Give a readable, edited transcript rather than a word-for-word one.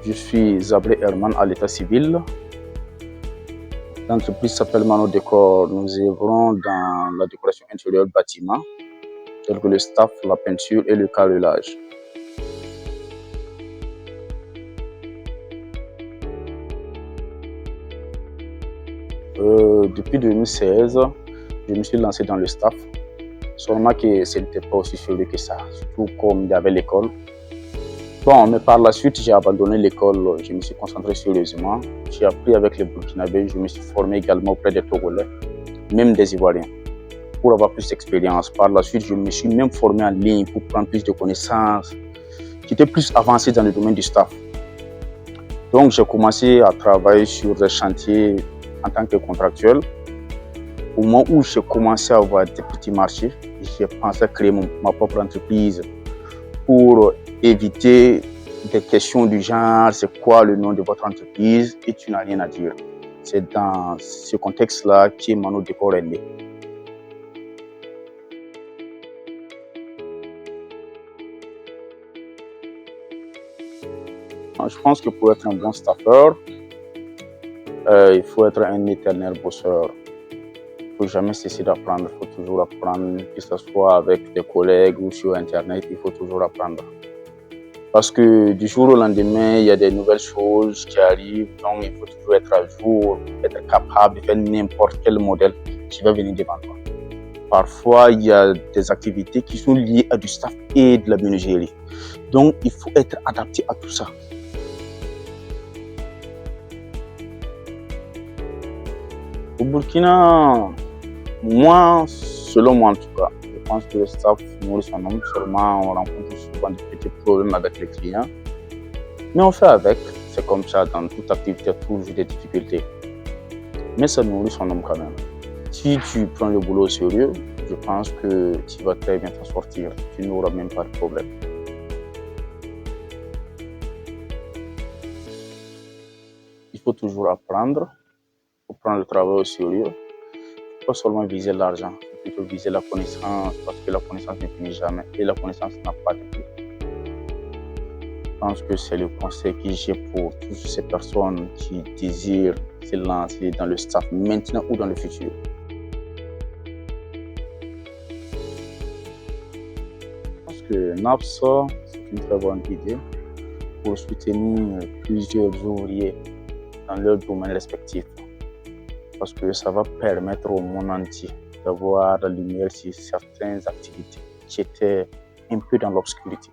Je suis Zabré Herman à l'état civil. L'entreprise s'appelle Mano Décor. Nous œuvrons dans la décoration intérieure bâtiment, tel que le staff, la peinture et le carrelage. Depuis 2016, je me suis lancé dans le staff. Seulement que ce n'était pas aussi sérieux que ça, surtout comme il y avait l'école. Bon, mais par la suite, j'ai abandonné l'école, je me suis concentré sérieusement. J'ai appris avec les Burkinabés, je me suis formé également auprès des Togolais, même des Ivoiriens, pour avoir plus d'expérience. Par la suite, je me suis même formé en ligne pour prendre plus de connaissances. J'étais plus avancé dans le domaine du staff. Donc, j'ai commencé à travailler sur des chantiers en tant que contractuel. Au moment où j'ai commencé à avoir des petits marchés, j'ai pensé à créer ma propre entreprise pour éviter des questions du genre c'est quoi le nom de votre entreprise et tu n'as rien à dire. C'est dans ce contexte-là que Mano Décor est né. Je pense que pour être un bon staffeur, il faut être un éternel bosseur. Il ne faut jamais cesser d'apprendre, il faut toujours apprendre, que ce soit avec des collègues ou sur Internet, il faut toujours apprendre. Parce que du jour au lendemain, il y a des nouvelles choses qui arrivent, donc il faut toujours être à jour, être capable de faire n'importe quel modèle qui va venir devant toi. Parfois, il y a des activités qui sont liées à du staff et de la menuiserie. Donc, il faut être adapté à tout ça. Au Burkina, selon moi en tout cas, je pense que le staff nourrit son homme. Seulement, on rencontre souvent des petits problèmes avec les clients. Mais on fait avec. C'est comme ça, dans toute activité, il y a toujours des difficultés. Mais ça nourrit son homme quand même. Si tu prends le boulot au sérieux, je pense que tu vas très bien t'en sortir. Tu n'auras même pas de problème. Il faut toujours apprendre. Il faut prendre le travail au sérieux. Pas seulement viser l'argent, il faut plutôt viser la connaissance, parce que la connaissance ne finit jamais et la connaissance n'a pas de prix. Je pense que c'est le conseil que j'ai pour toutes ces personnes qui désirent se lancer dans le staff maintenant ou dans le futur. Je pense que NAPS, c'est une très bonne idée pour soutenir plusieurs ouvriers dans leur domaine respectif. Parce que ça va permettre au monde entier d'avoir la lumière sur certaines activités qui étaient un peu dans l'obscurité.